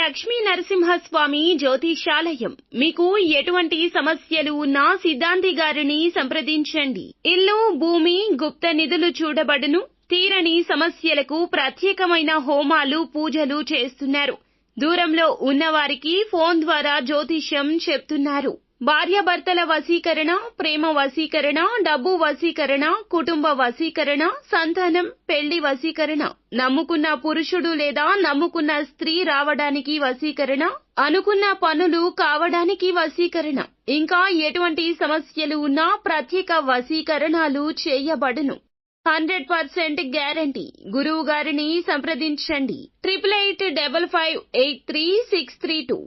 లక్ష్మీ నరసింహస్వామి జ్యోతిషాలయం. మీకు ఎటువంటి సమస్యలు ఉన్నా సిద్ధాంతి గారిని సంప్రదించండి. ఇల్లు, భూమి, గుప్త నిధులు చూడబడును. తీరని సమస్యలకు ప్రత్యేకమైన హోమాలు, పూజలు చేస్తున్నారు. దూరంలో ఉన్నవారికి ఫోన్ ద్వారా జ్యోతిష్యం చెప్తున్నారు. భార్యాభర్తల వశీకరణ, ప్రేమ వశీకరణ, డబ్బు వశీకరణ, కుటుంబ వశీకరణ, సంతానం, పెళ్లి వశీకరణ, నమ్ముకున్న పురుషుడు లేదా నమ్ముకున్న స్త్రీ రావడానికి వశీకరణ, అనుకున్న పనులు కావడానికి వశీకరణ, ఇంకా ఎటువంటి సమస్యలు ఉన్నా ప్రత్యేక వశీకరణాలు చేయబడును. 100% గ్యారంటీ. గురువు గారిని సంప్రదించండి. 8855533632.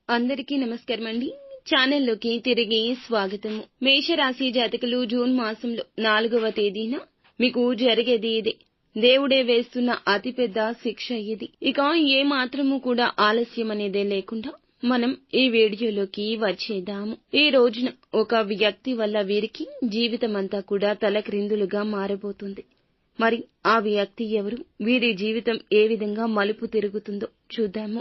అందరికీ నమస్కారం అండి. ఛానల్లోకి తిరిగి స్వాగతము. మేషరాశి జాతకులు జూన్ మాసంలో 4వ తేదీన మీకు జరిగేది ఇదే. దేవుడే వేస్తున్న అతిపెద్ద శిక్ష ఇది. ఇక ఏ మాత్రము కూడా ఆలస్యం అనేదే లేకుండా మనం ఈ వీడియోలోకి వచ్చేద్దాము. ఈ రోజున ఒక వ్యక్తి వల్ల వీరికి జీవితమంతా కూడా తలక్రిందులుగా మారబోతుంది. మరి ఆ వ్యక్తి ఎవరు? వీరి జీవితం ఏ విధంగా మలుపు తిరుగుతుందో చూద్దాము.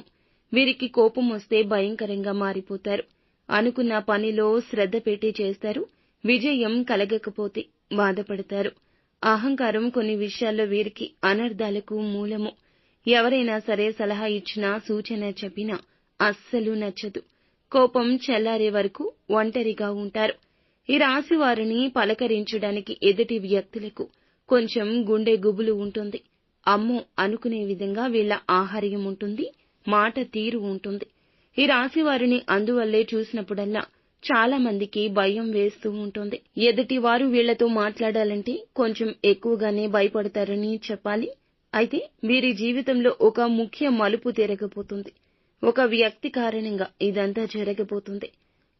వీరికి కోపం వస్తే భయంకరంగా మారిపోతారు. అనుకున్న పనిలో శ్రద్ధ పెట్టి చేస్తారు. విజయం కలగకపోతే బాధపడతారు. అహంకారం కొన్ని విషయాల్లో వీరికి అనర్థాలకు మూలము. ఎవరైనా సరే సలహా ఇచ్చినా, సూచన చెప్పినా అస్సలు నచ్చదు. కోపం చల్లారే వరకు ఒంటరిగా ఉంటారు. ఈ రాశి వారిని పలకరించడానికి ఎదుటి వ్యక్తులకు కొంచెం గుండె గుబులు ఉంటుంది. అమ్మో అనుకునే విధంగా వీళ్ల ఆహార్యం ఉంటుంది, మాట తీరు ఉంటుంది. ఈ రాశి వారిని అందువల్లే చూసినప్పుడల్లా చాలా మందికి భయం వేస్తూ ఉంటుంది. ఎదుటి వారు వీళ్లతో మాట్లాడాలంటే కొంచెం ఎక్కువగానే భయపడతారని చెప్పాలి. అయితే వీరి జీవితంలో ఒక ముఖ్య మలుపు తిరగబోతుంది. ఒక వ్యక్తి కారణంగా ఇదంతా జరగబోతుంది.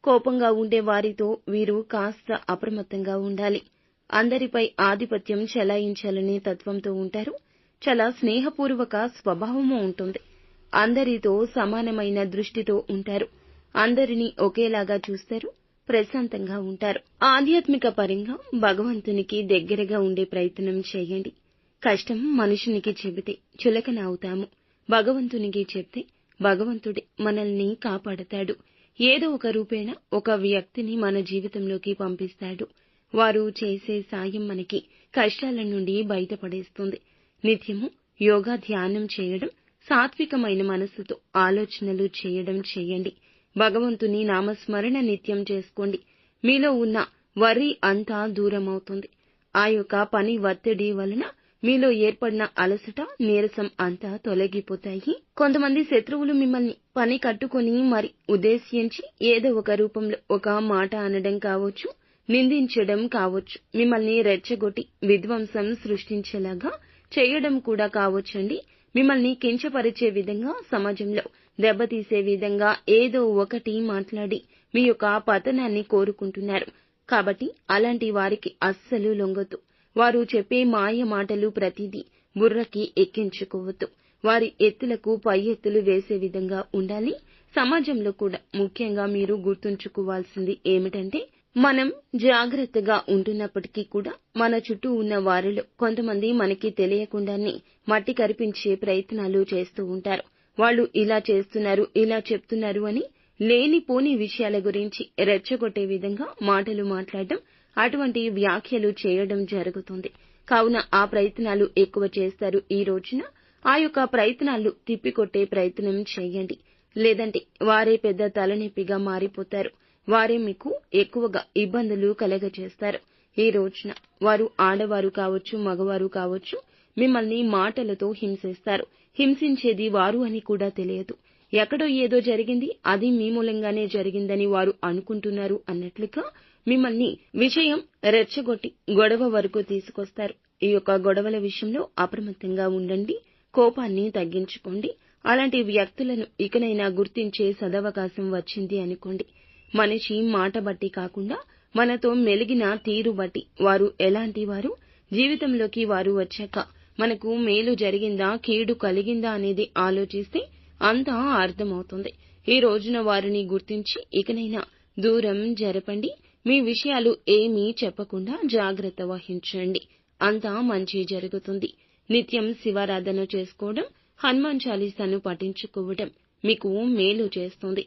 కోపంగా ఉండే వారితో వీరు కాస్త అప్రమత్తంగా ఉండాలి. అందరిపై ఆధిపత్యం చెలాయించాలనే తత్వంతో ఉంటారు. చాలా స్నేహపూర్వక స్వభావము ఉంటుంది. అందరితో సమానమైన దృష్టితో ఉంటారు. అందరినీ ఒకేలాగా చూస్తారు. ప్రశాంతంగా ఉంటారు. ఆధ్యాత్మిక పరంగా భగవంతునికి దగ్గరగా ఉండే ప్రయత్నం చేయండి. కష్టం మనుషునికి చెబితే చులకన అవుతాము. భగవంతునికి చెప్తే భగవంతుడే మనల్ని కాపాడతాడు. ఏదో ఒక రూపేణ ఒక వ్యక్తిని మన జీవితంలోకి పంపిస్తాడు. వారు చేసే సాయం మనకి కష్టాల నుండి బయటపడేస్తుంది. నిత్యము యోగా, ధ్యానం చేయడం, సాత్వికమైన మనస్సుతో ఆలోచనలు చేయడం చేయండి. భగవంతుని నామస్మరణ నిత్యం చేసుకోండి. మీలో ఉన్న వర్రీ అంతా దూరమవుతుంది. ఆ యొక్క పని ఒత్తిడి వలన మీలో ఏర్పడిన అలసట, నీరసం అంతా తొలగిపోతాయి. కొంతమంది శత్రువులు మిమ్మల్ని పని కట్టుకుని మరి ఉద్దేశించి ఏదో ఒక రూపంలో ఒక మాట అనడం కావచ్చు, నిందించడం కావచ్చు, మిమ్మల్ని రెచ్చగొట్టి విధ్వంసం సృష్టించేలాగా చేయడం కూడా కావచ్చండి. మిమ్మల్ని కించపరిచే విధంగా, సమాజంలో దెబ్బతీసే విధంగా ఏదో ఒకటి మాట్లాడి మీ యొక్క పతనాన్ని కోరుకుంటున్నారు. కాబట్టి అలాంటి వారికి అస్సలు లొంగొద్దు. వారు చెప్పే మాయ మాటలు ప్రతిదీ బుర్రకి ఎక్కించుకోవద్దు. వారి ఎత్తులకు పై ఎత్తులు వేసే విధంగా ఉండాలి. సమాజంలో కూడా ముఖ్యంగా మీరు గుర్తుంచుకోవాల్సింది ఏమిటంటే, మనం జాగ్రత్తగా ఉంటున్నప్పటికీ కూడా మన చుట్టూ ఉన్న వారిలో కొంతమంది మనకి తెలియకుండానే మట్టి కరిపించే ప్రయత్నాలు చేస్తూ ఉంటారు. వాళ్ళు ఇలా చేస్తున్నారు, ఇలా చెప్తున్నారు అని లేనిపోని విషయాల గురించి రెచ్చగొట్టే విధంగా మాటలు మాట్లాడడం, అటువంటి వ్యాఖ్యలు చేయడం జరుగుతుంది. కావున ఆ ప్రయత్నాలు ఎక్కువ చేస్తారు. ఈ రోజున ఆ యొక్క ప్రయత్నాలు తిప్పికొట్టే ప్రయత్నం చేయండి. లేదంటే వారే పెద్ద తలనొప్పిగా మారిపోతారు. వారే మీకు ఎక్కువగా ఇబ్బందులు కలగజేస్తారు. ఈ రోజున వారు ఆడవారు కావచ్చు, మగవారు కావచ్చు, మిమ్మల్ని మాటలతో హింసిస్తారు. హింసించేది వారు అని కూడా తెలియదు. ఎక్కడో ఏదో జరిగింది, అది మీ మూలంగానే జరిగిందని వారు అనుకుంటున్నారు అన్నట్లుగా మిమ్మల్ని విషయం రెచ్చగొట్టి గొడవ వరకు తీసుకొస్తారు. ఈ యొక్క గొడవల విషయంలో అప్రమత్తంగా ఉండండి. కోపాన్ని తగ్గించుకోండి. అలాంటి వ్యక్తులను ఇకనైనా గుర్తించే సదవకాశం వచ్చింది అనుకోండి. మనిషి మాట బట్టి కాకుండా మనతో మెలిగిన తీరు బట్టి వారు ఎలాంటి వారు, జీవితంలోకి వారు వచ్చాక మనకు మేలు జరిగిందా, కీడు కలిగిందా అనేది ఆలోచిస్తే అంతా అర్థమవుతుంది. ఈ రోజున వారిని గుర్తించి ఇకనైనా దూరం జరపండి. మీ విషయాలు ఏమీ చెప్పకుండా జాగ్రత్త వహించండి. అంతా మంచి జరుగుతుంది. నిత్యం శివారాధన చేసుకోవడం, హనుమాన్ చాలీసాను పఠించుకోవటం మీకు మేలు చేస్తుంది.